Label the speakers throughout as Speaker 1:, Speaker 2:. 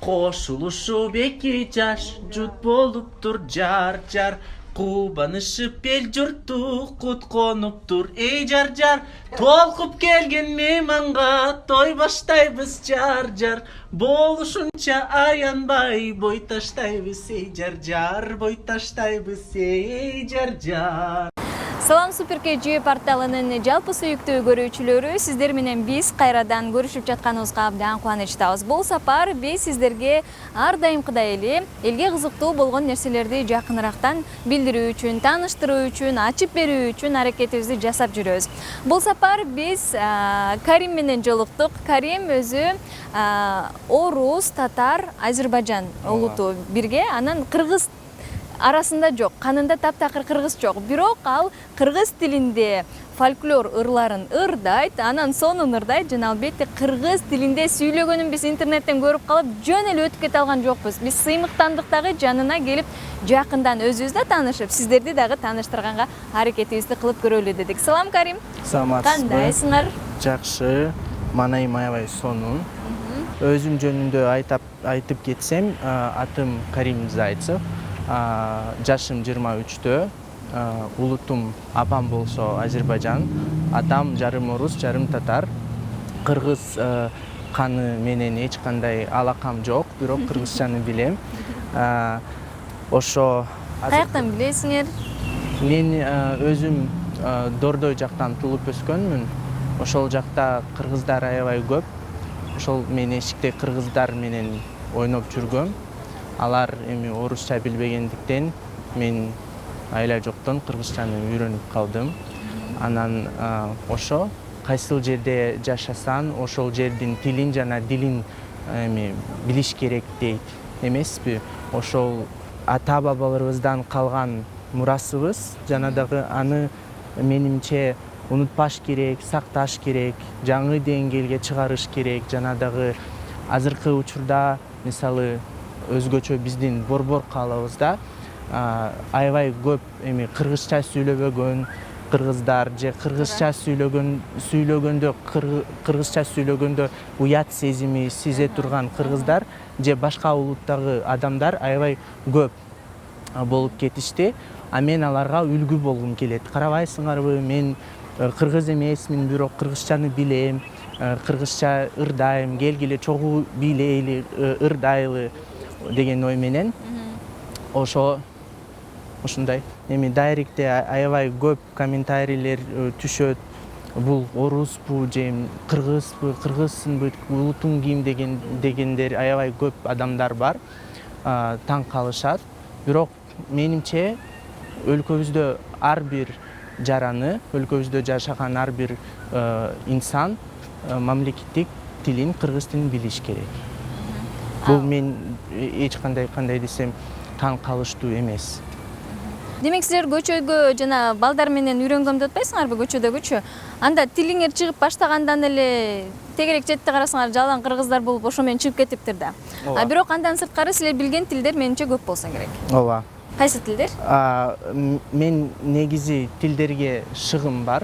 Speaker 1: кошулушуп эки жаш жут болуптур жар жар. Кубанышып эл журтту кут конуптур эй жар жар. Толкуп келген мейманга той баштайбыз жар жар. Болушунча аянбай бой таштайбыз эй жар жар. Бой таштайбыз эй жар жар.
Speaker 2: Салам Super.kg порталынын жалпы сүйүктүү көрүүчүлөрү, сиздер менен биз кайрадан көрүшүп жатканыбызга абдан кубанычтабыз. Бул сапар биз сиздерге ар дайымкыдай эле элге кызыктуу болгон нерселерди жакыныраактан билдирүү үчүн, тааныштыруу үчүн, ачып берүү үчүн аракетибизди жасап жүрөбүз. Бул сапар биз Карим менен жолуктук. Карим өзү орус, татар, азербайжан улуту бирге, анан кыргыз арасында жок, канында таптакыр кыргыз жок. Бирок ал кыргыз тилинде фольклор ырларын ырдайт, анан сонун ырдайт. Жана албетте кыргыз тилинде сүйлөгөнүн биз интернеттен көрүп калып, жөн эле өтүп кете алган жокпуз. Биз сыймыктандыктагы жанына келип, жакындан өзүбүздө таанышып, сиздерди дагы тааныштырганга аракетибизди кылып көрөлү дедик. Салам Карим.
Speaker 1: Саламатсызбы?
Speaker 2: Кандайсыңар?
Speaker 1: Жакшы, манайым аябай сонун. Өзүм жөнүндө айтып кетсем, атым Карим Зайцев. Жашым 23-тө, улутум апам болсо Азербайжан, атам жарым орус, жарым татар. Кыргыз каны менен эч кандай алакам жок, бирок кыргызчаны билем. Ошо
Speaker 2: Каяктан билесиңер?
Speaker 1: Мен өзүм Дордой жактан туулуп өскөнмүн. Ошол жакта кыргыздар аябай көп. Ошол мен эшикте кыргыздар менен ойноп жүргөм. Алар эми орусча билбегендиктен мен айла жоктон кыргызчаны үйрөнүп калдым. Анан ошо кайсыл жерде жашасаң, ошол жердин тилин жана дилин эми билиш керек дейт эмеспи? Ошол ата бабаларыбыздан калган мурасыбыз, жана дагы аны менимче унутпаш керек, сакташ керек, жаңы деңгээлге чыгарыш керек. Жана дагы азыркы учурда мисалы өзгөчө биздин борбор каалабызда аябай көп эми кыргызча сүйлөбөгөн кыргыздар же кыргызча сүйлөгөндө уят сезими сезе турган кыргыздар же башка улуттагы адамдар аябай көп болуп кетишти. А мен аларга үлгү болгум келет. Карабайсыңарбы, мен кыргыз эмесмин, бирок кыргызчаны билем, кыргызча ырдайм, келгиле чогуу бийлейли, ырдайлы деген ой менен ошундай эми дайректте аябай көп комментарийлер түшөт. Бул оруспу же кыргызбы, кыргызсыңбы, улутуң кийим дегендер аябай көп адамдар бар. Таң калышат. Бирок менимче өлкөбүздө ар бир жараны, өлкөбүздө жашаган ар бир инсан мамлекеттик тилин, кыргыз тилин билиш керек. Бул мен эч кандай десем таң калыштуу эмес.
Speaker 2: Демек силер көчөгө жана балдар менен үйрөнгөм деп атпайсыңарбы, көчөдөгүчү? Анда тилиңер чыгып баштагандан эле тегерек четте карасаңар жалаң кыргыздар болуп ошо менен чыгып кетиптир да. Бирок андан сырткары силер билген тилдер менимче көп болсо керек.
Speaker 1: Ооба.
Speaker 2: Кайсы тилдер?
Speaker 1: Мен негизи тилдерге шыгым бар.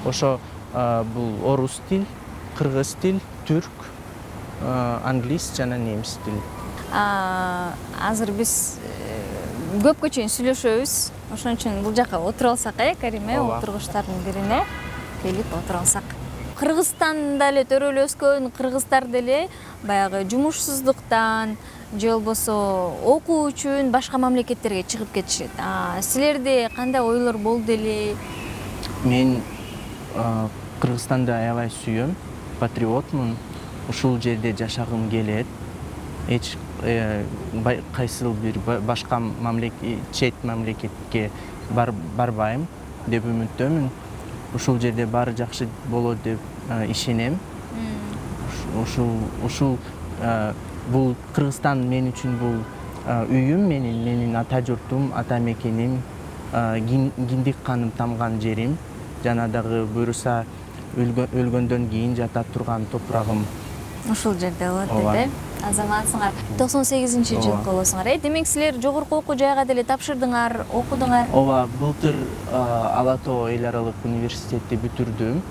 Speaker 1: Ошо бул орус тил, кыргыз тил, түрк, англис жана немис тил.
Speaker 2: Азыр биз көпкө чейин сүйлөшөбүз. Ошон үчүн бул жака отуруп алсак, Карим, отургучтардын бирине келип отуруп алсак. Кыргызстанда эле төрөлүп өскөн кыргыздар деле баягы жумушсуздуктан же болбосо окуу үчүн башка мамлекеттерге чыгып кетишет. Силерде кандай ойлор болду эле?
Speaker 1: Мен Кыргызстанды аябай сүйөм, патриотмун. Ушул жерде жашагым келет. Эч кайсыл бир башка чет мамлекетке барбайм деп үмүттөмүн. Ушул жерде баары жакшы болот деп ишенем. Ушул бул Кыргызстан мен үчүн бул үйүм, менин ата журтум, ата мекеним, киндик каным тамган жерим, жана дагы буюрса өлгөндөн кийин жата турган топурагым.
Speaker 2: Ушул жерде болот деп. Азаматсыңар. 98-жылкы болосуңар. Демек силер жогорку окуу жайга деле тапшырдыңар, окудуңар.
Speaker 1: Ооба, былтыр Ала Тоо эл аралык университетти бүтүрдүм.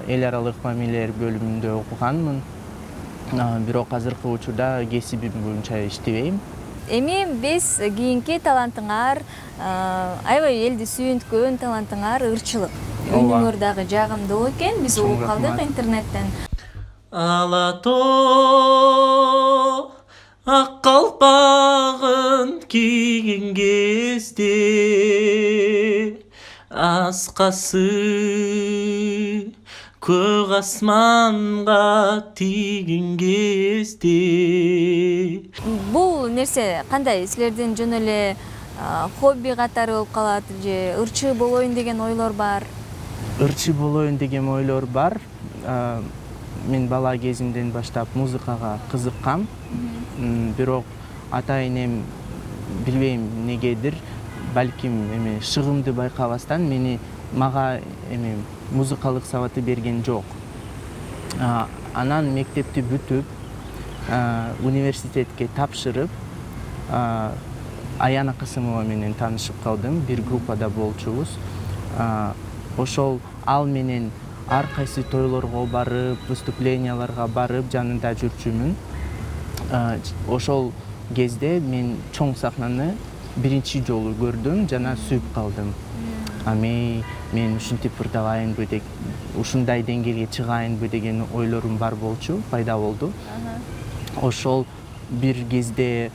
Speaker 1: Эл аралык мамилелер бөлүмүндө окуганмын. бирок азыркы учурда кесибим боюнча иштебейм.
Speaker 2: Эми биз кийинки талантыңар, аябай элди сүйүнткөн талантыңар ырчылык. Үнүңөр дагы жагымдуу экен, биз угуп калдык интернеттен.
Speaker 1: Алато ак калпагын кийген кезде аскасы көк асманга тийген кезде.
Speaker 2: Бул нерсе кандай? Силердин жөн эле хобби катары болуп калат же ырчы болоюн деген ойлор бар?
Speaker 1: Ырчы болоюн деген ойлор бар. Мен бала кезимден баштап музыкага кызыккам. Бирок ата энем билбейм негедир, балким шыгымды байкабастан мага музыкалык сабаты берген жок. Анан мектепти бүтүп, университетке тапшырып, Аяна Касымова менен таанышып калдым. Бир группада болчубуз. Ошол ал менен ар кайсы тойлорго барып, выступленияларга барып, жанында жүрчүмүн. Ошол кезде мен чоң сахнаны биринчи жолу көрдүм, жана сүйүп калдым. Мен ушинтип ырдабайынбы деп, ушундай деңгээлге чыгайынбы деген ойлорум бар болчу, пайда болду. Ошол бир кезде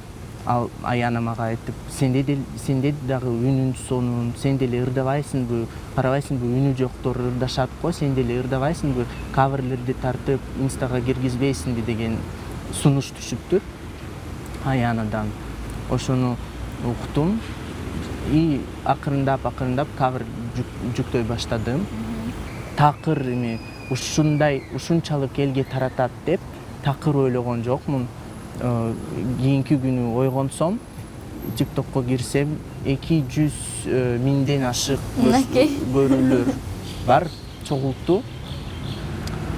Speaker 1: ал Аяна мага айтып, сенде дагы үнүң сонун, сен деле ырдабайсыңбы, карабайсыңбы, үнү жоктор ырдашат го, сен деле ырдабайсыңбы, каверлерди тартып инстага киргизбейсиңби деген сунуш түшүптүр Аянадан. Ошону уктум и акырындап кавер жүктөй баштадым. Такыр ушунчалык элге таратат деп такыр ойлогон жокмун. Кийинки күнү ойгонсом, TikTokко кирсем 200 миңден ашык көрүүлөр бар, чогултту.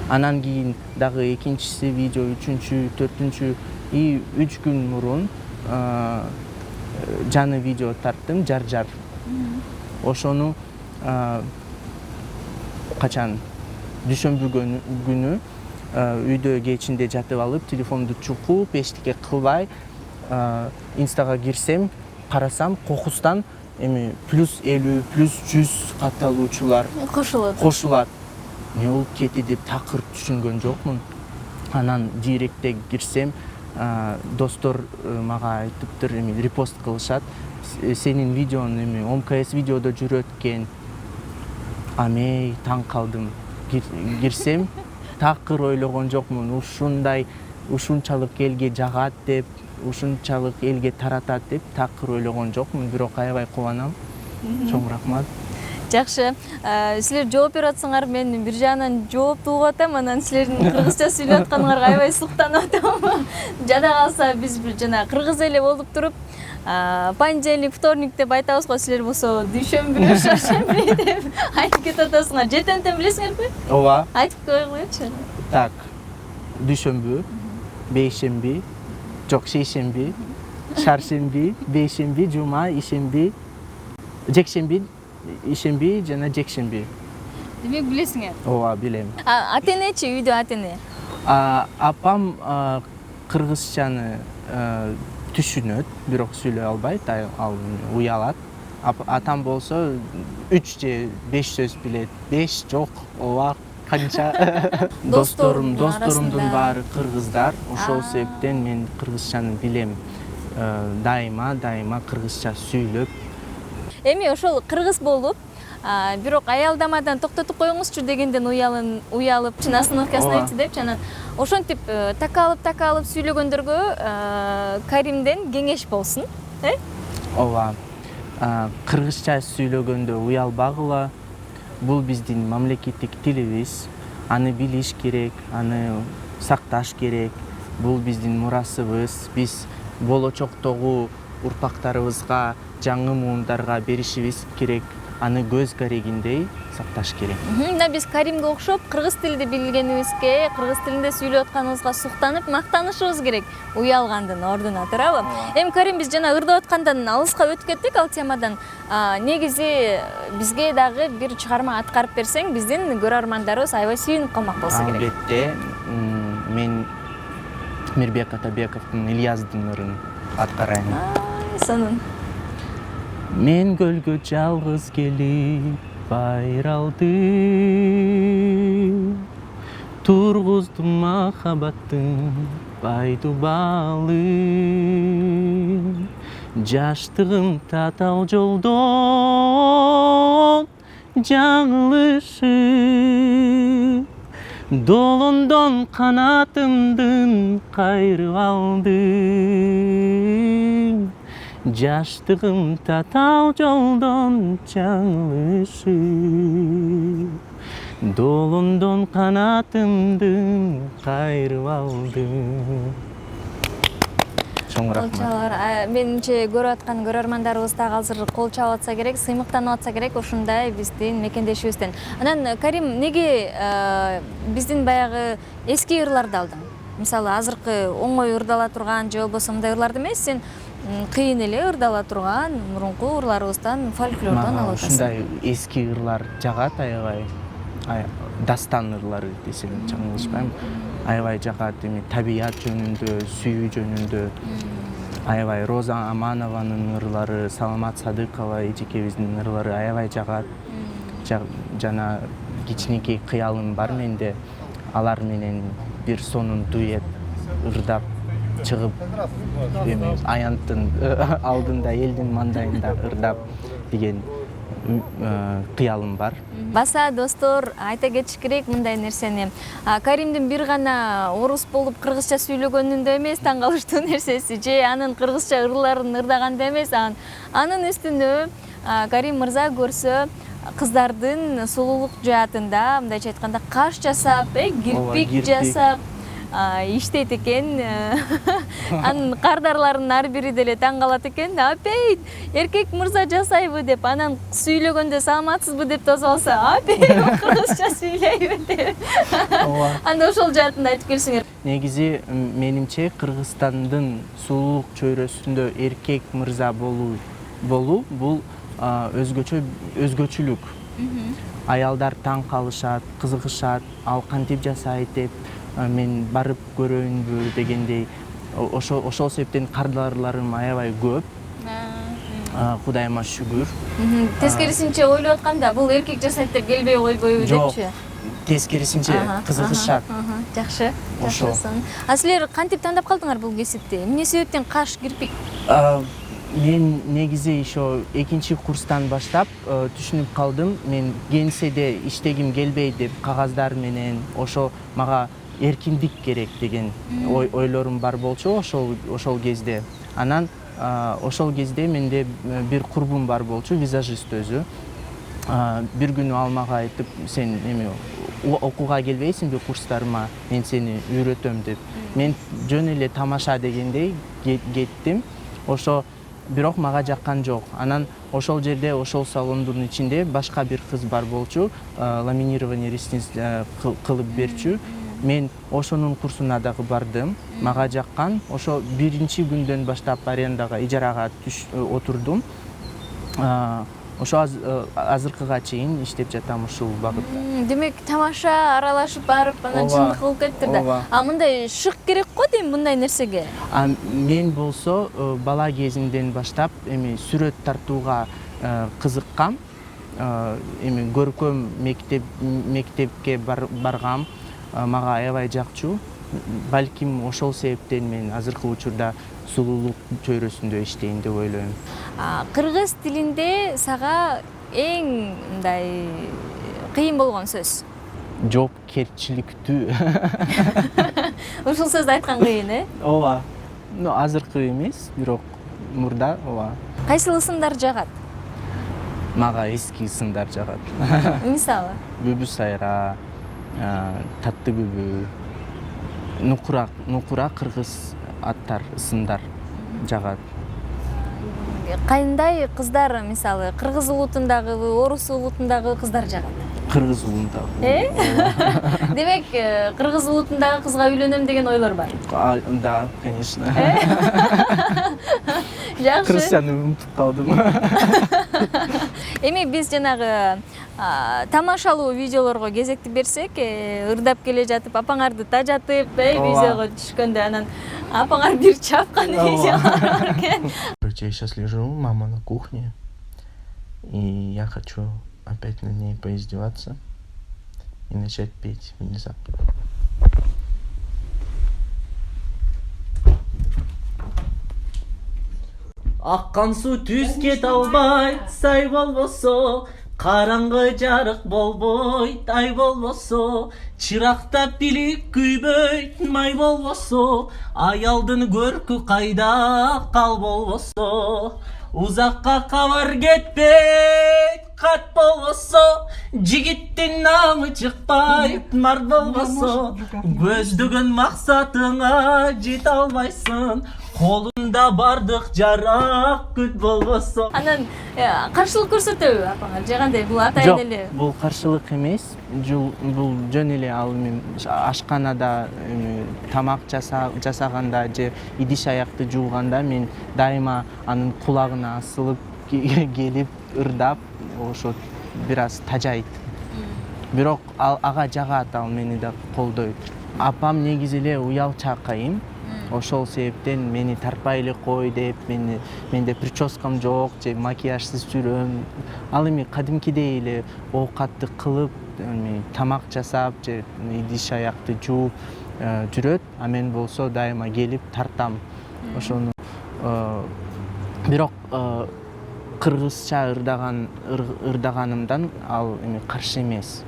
Speaker 1: Анан кийин дагы экинчиси видео, үчүнчү, төртүнчү и 3 күн мурун жана видео тарттым, жар. Ошону качан дүйшөмбү күнү үйдө кечинде жатып алып, телефонду чукуп, эчтеке кылбай, инстага кирсем, карасам, кокустан +50, +100 катталуучулар кошулат. Не болуп кетти деп такыр түшүнгөн жокмун. Анан директте кирсем, достор мага айтыптыр, репост кылышат. Сенин видеоң ОМКС видеодо жүрөт экен. Таң калдым. Кирсем, такыр ойлогон жокмун. Ушунчалык элге жагат деп, ушунчалык элге таратат деп такыр ойлогон жокмун. Бирок аябай кубанам. Чоң рахмат.
Speaker 2: Жакшы. Силер жооп берип атсаңар, мен бир жагынан жоопту угуп атам, анан силердин кыргызча сүйлөп атканыңарга аябай суктанып атам. Жада калса биз жана кыргыз эле болуп туруп, понедельник, вторник деп айтабыз го, силер болсо дүйшөмбү, шаршемби деп айтып кетип атасыңар. Жетентен билесиңерби?
Speaker 1: Ооба.
Speaker 2: Айтып койгуйчу.
Speaker 1: Так. Дүйшөмбү, бейшемби, жок, шейшемби, шаршемби, бейшемби, жума, ишемби, жекшемби, ишемби жана жекшемби.
Speaker 2: Демек билесиңер?
Speaker 1: Ооба, билем.
Speaker 2: Ата-энечи, үйдө ата-эне?
Speaker 1: Апам кыргызчаны түшүнөт, бирок сүйлөй албайт, ал уялат. Атам болсо 3 же 5 сөз билет. 5 жок, ооба, канча. Досторумдун баары кыргыздар. Ошол себептен мен кыргызчаны билем. Дайыма кыргызча сүйлөп.
Speaker 2: Эми ошол кыргыз болуп, бирок аялдамадан токтотуп коюңузчу дегенден уялып, остановкасына өтү деп, жана ошентип такалып сүйлөгөндөргө Каримден кеңеш болсун,
Speaker 1: Ооба. Кыргызча сүйлөгөндө уялбагыла. Бул биздин мамлекеттик тилибиз. Аны билиш керек, аны сакташ керек. Бул биздин мурасыбыз. Биз болочоктогу урпактарыбызга, жаңы муундарга беришибиз керек. Аны көз карегиндей сакташ керек.
Speaker 2: Мына биз Каримге окшоп кыргыз тилди билгенибизге, кыргыз тилинде сүйлөп атканыбызга суктанып, мактанышыбыз керек. Уялгандын ордуна, туурабы? Эми Карим, биз жана ырдап аткандан алыска өтүп кеттик ал темадан. Негизи бизге дагы бир чыгарма аткарып берсең, биздин көрөрмандарыбыз аябай сүйүнүп калмак болсо керек.
Speaker 1: Албетте, мен Мирбек Атабековдун Ильяздын ырын аткарайын.
Speaker 2: Сонун.
Speaker 1: Мен көлгө жалгыз келип байралдым, тургуздум махабаттын байду балын. Жаштыгым татал жолдон жаңылышып, долондон канатымдын кайрып алдым. Жаштыгым татал жолдон жаңылышып, долондон канатымдын кайрып алдым. Чоң рахмат.
Speaker 2: Менимче көрүп аткан көрөрмандарыбыз дагы азыр кол чаап атса керек, сыймыктанып атса керек ушундай биздин мекендешибизден. Анан Карим, неге биздин баягы эски ырларды алдың? Мисалы, азыркы оңой ырдала турган же болбосо мындай ырларды эмес, сен кыйын эле ырдала турган мурунку ырларыбыздан, фольклордон алып атасың.
Speaker 1: Ушундай эски ырлар жагат аябай. Дастан ырлары десем жаңылышпайм. Аябай жагат, табият жөнүндө, сүйүү жөнүндө. Аябай Роза Аманованын ырлары, Саламат Садыкова эжекебиздин ырлары аябай жагат. Жана кичинекей кыялым бар менде. Алар менен бир сонун дуэт ырдап чыгып, аянттын алдында, элдин мандайында ырдап деген кыялым бар.
Speaker 2: Баса достор, айта кетиш керек мындай нерсени. Каримдин бир гана орус болуп кыргызча сүйлөгөнүндө эмес таң калыштуу нерсеси, же анын кыргызча ырларын ырдаганда эмес, анын үстүнө Карим мырза көрсө кыздардын сулуулук жаатында, мындайча айтканда, каш жасап, кирпик жасап иштейт экен. Анын кардарларынын ар бири деле таң калат экен. Апей, эркек мырза жасайбы деп, анан сүйлөгөндө саламатсызбы деп тосуп алса, апей, кыргызча сүйлөйбү деп. Анда ошол жаатында айтып келсеңер.
Speaker 1: Негизи менимче Кыргызстандын сулуулук чөйрөсүндө эркек мырза болуу бул өзгөчөлүк. Аялдар таң калышат, кызыгышат, ал кантип жасайт деп, мен барып көрөйүнбү дегендей. Ошол себептен кардарларым аябай көп. Кудайыма шүгүр.
Speaker 2: Тескерисинче ойлоп атканда, бул эркек жасайт деп келбей койбойбу депчи?
Speaker 1: Жок, тескерисинче кызыгышат.
Speaker 2: Жакшы, жакшысын. Силер кантип тандап калдыңар бул кесипти? Эмне себептен каш, кирпик?
Speaker 1: Мен негизи ошо экинчи курстан баштап түшүнүп калдым. Мен кеңседе иштегим келбейт деп, кагаздар менен ошо мага эркиндик керек деген ойлорум бар болчу ошол кезде. Анан ошол кезде менде бир курбум бар болчу, визажист өзү. Бир күнү ал мага айтып, сен эме окууга келбейсиңби курстарыма, мен сени үйрөтөм деп. Мен жөн эле тамаша дегендей кеттим. Ошо бирок мага жаккан жок. Анан ошол жерде, ошол салондун ичинде башка бир кыз бар болчу, ламинирование ресниц кылып берчү. Мен ошонун курсуна дагы бардым. Мага жаккан. Ошо биринчи күндөн баштап арендага, ижарага отурдум. Ошо азыркыга чейин иштеп жатам ушул багытта.
Speaker 2: Демек, тамаша аралашып барып, анан чындык кылып кеттир да. Мындай шык керек го дейм мындай нерсеге.
Speaker 1: Мен болсо бала кезимден баштап сүрөт тартууга кызыккам. Көркөм мектепке баргам. Мага аябай жакчу. Балким ошол себептен мен азыркы учурда сулуулук чөйрөсүндө иштейин деп ойлойм.
Speaker 2: Кыргыз тилинде сага эң мындай кыйын болгон сөз?
Speaker 1: Жоопкерчиликтүү.
Speaker 2: Ушул сөздү айткан кыйын,
Speaker 1: Ооба. Азыркы эмес, бирок мурда, ооба.
Speaker 2: Кайсыл ысымдар жагат?
Speaker 1: Мага эски ысымдар жагат.
Speaker 2: Мисалы?
Speaker 1: Бүбү сайра, татты бүбү, Нукура кыргыз аттар, ысымдар жагат.
Speaker 2: Кандай кыздар, мисалы, кыргыз улутундагы, орус улутундагы кыздар жагат?
Speaker 1: Кыргыз улутундагы.
Speaker 2: Демек, кыргыз улутундагы кызга үйлөнөм деген ойлор бар?
Speaker 1: Да, конечно.
Speaker 2: Жакшы.
Speaker 1: Кыргызчаны унутуп калдым.
Speaker 2: Эми биз жанагы тамашалуу видеолорго кезекти берсек, ырдап келе жатып апаңарды тажатып, видеого түшкөндө анан апаңар бир чапкан видеолор бар экен.
Speaker 1: Я сейчас лежу, мама на кухне, и я хочу опять над ней поиздеваться и начать петь внезапно. Аккан суу түзгө талбайт, сай болбосо, караңгы жарык болбойт, ай болбосо, чырактап билик күйбөйт, май болбосо, аялдын көркү кайда кал болбосо, узакка кабар кетпейт, кат болбосо, жигиттин намы чыкпайт, март болбосо, көздөгөн максатыңа жете албайсың, колунда бардык жарак күт болбосо.
Speaker 2: Анан каршылык көрсөтөбү апаңар? Же кандай? Бул атайын эле.
Speaker 1: Жок, бул каршылык эмес. Бул жөн эле ал мен ашканада тамак жасаганда же идиш аякты жууганда мен дайыма анын кулагына асылып келип ырдап, ошо бир аз тажайт. Бирок ага жагат, ал мени да колдойт. Апам негизи эле уялча акайым. Ошол себептен мени тарпай эле кой деп, менде прическам жок, же макияжсыз жүрөм. Ал эми кадимкидей эле оокатты кылып, тамак жасап, же идиш аякты жууп жүрөт. А мен болсо дайыма келип тартам. Ошону бирок кыргызча ырдаганымдан ал эми каршы эмес.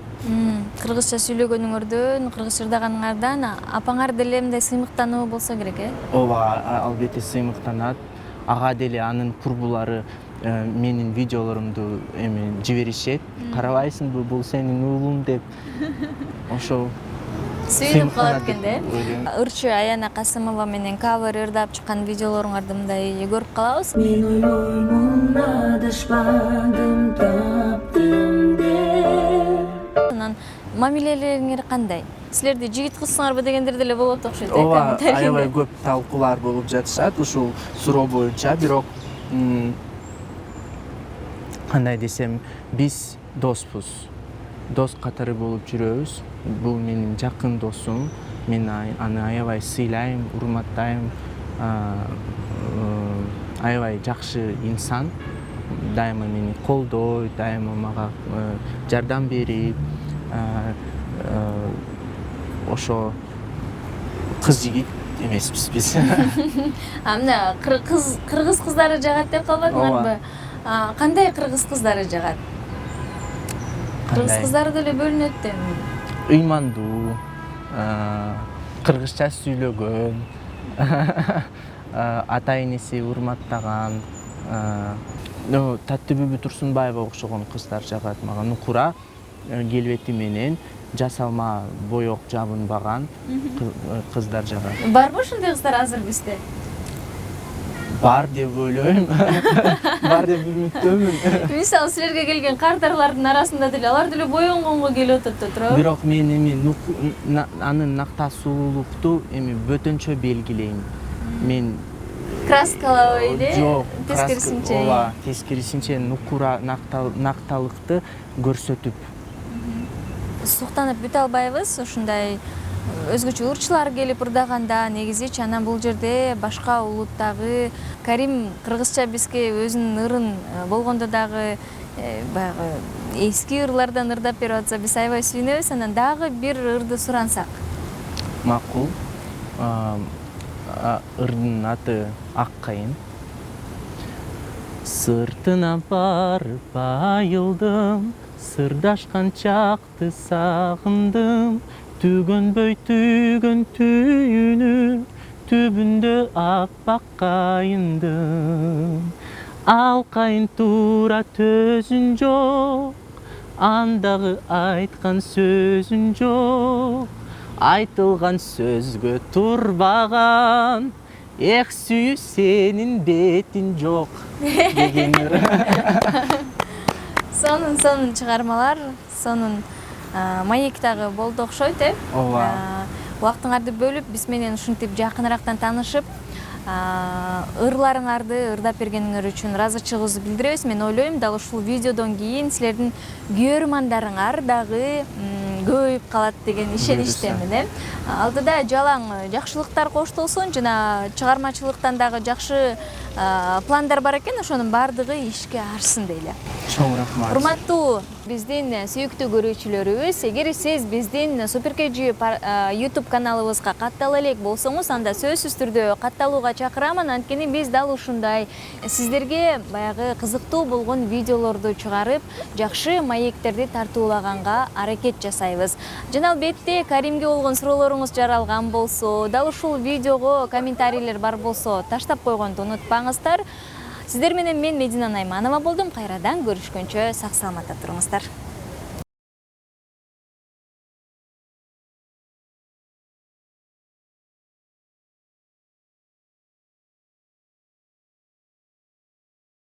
Speaker 2: Кыргызча сүйлөгөнүңөрдөн, кыргызча ырдаганыңардан апаңар деле мындай сыймыктануу болсо керек,
Speaker 1: Ооба, албетте сыймыктанат. Ага деле анын курбулары менин видеолорумду жиберишет. Карабайсыңбы, бул сенин уулуң деп. Ошо
Speaker 2: сүйүнүп калат экен да. Ырчы Аяна Касымова менен кавер ырдап чыккан видеолоруңарды мындай көрүп калабыз. Мен ойлоймун, адашпадым, таптым деп. Анан мамилелериңер кандай? Силерди жигит кызсыңарбы дегендер деле болот окшойт.
Speaker 1: Ооба, аябай көп талкуулар болуп жатышат ушул суроо боюнча, бирок кандай десем, биз доспуз. Дос катары болуп жүрөбүз. Бул менин жакын досум. Мен аны аябай сыйлайм, урматтайм. Аябай жакшы инсан. Дайыма мени колдойт, дайыма мага жардам берип, ошо кыз жигит эмеспиз биз.
Speaker 2: Мына кыргыз кыздары жагат деп калбадыңарбы? Кандай кыргыз кыздары жагат? Кыргыз кыздары деле бөлүнөт да.
Speaker 1: Ыймандуу, кыргызча сүйлөгөн, ата энеси урматтаган, Таттыбүбү Турсунбаева окшогон кыздар жагат мага. Нукура келбети менен жасалма боек жабынбаган кыздар жагат.
Speaker 2: Барбы ушундай кыздар азыр бизде?
Speaker 1: Бар деп ойлойм. Бар деп үмүттөмүн.
Speaker 2: Мисалы силерге келген кардарлардын арасында деле алар деле боенгонго келип атат да туурабы?
Speaker 1: Бирок мен анын нактасуулукту бөтөнчө белгилейм. Мен
Speaker 2: краскалабай эле,
Speaker 1: жок,
Speaker 2: тескерисинче.
Speaker 1: Ооба, тескерисинче нукура накталыкты көрсөтүп.
Speaker 2: Суктанып бүтө албайбыз, ушундай өзгөчө ырчылар келип ырдаганда негизичи анан бул жерде башка улуттагы Карим кыргызча бизге өзүнүн ырын болгондо дагы баягы эски ырлардан ырдап берип атса биз аябай сүйүнөбүз. Анан дагы бир ырды сурансак.
Speaker 1: Макул. Ырдын аты Ак кайын. Сыртына барып айылдым, сырдашкан чакты сагындым, түгөнбөй түгөн түйүнү, түбүндө аппак кайындым. Ал кайын туура төзүн жок, андагы айткан сөзүн жок, айтылган сөзгө турбаган, эх сүйүү сенин бетин жок дегендер.
Speaker 2: Сонун чыгармалар, сонун маек дагы болду окшойт,
Speaker 1: Ооба.
Speaker 2: Убактыңарды бөлүп биз менен ушинтип жакынырактан таанышып, ырларыңарды ырдап бергениңер үчүн ыраазычылыгыбызды билдиребиз. Мен ойлойм, дал ушул видеодон кийин силердин көрөрмандарыңар дагы көбөйүп калат деген ишеничтемин. Алдыда жалаң жакшылыктар коштолсун, жана чыгармачылыктан дагы жакшы пландар бар экен, ошонун баардыгы ишке ашсын дейли.
Speaker 1: Чоң рахмат.
Speaker 2: Урматтуу биздин сүйүктүү көрүүчүлөрүбүз, эгер сиз биздин Super.kg YouTube каналыбызга каттала элек болсоңуз, анда сөзсүз түрдө катталууга чакырамын. Анткени биз дал ушундай сиздерге баягы кызыктуу болгон видеолорду чыгарып, жакшы маектерди тартуулаганга аракет жасайбыз. Жана албетте Каримге болгон суроолоруңуз жаралган болсо, дал ушул видеого комментарийлер бар болсо, таштап койгонду унутпаңыздар. Сиздер менен мен Медина Найманова болдум. Кайрадан көрүшкөнчө сак саламатта туруңуздар.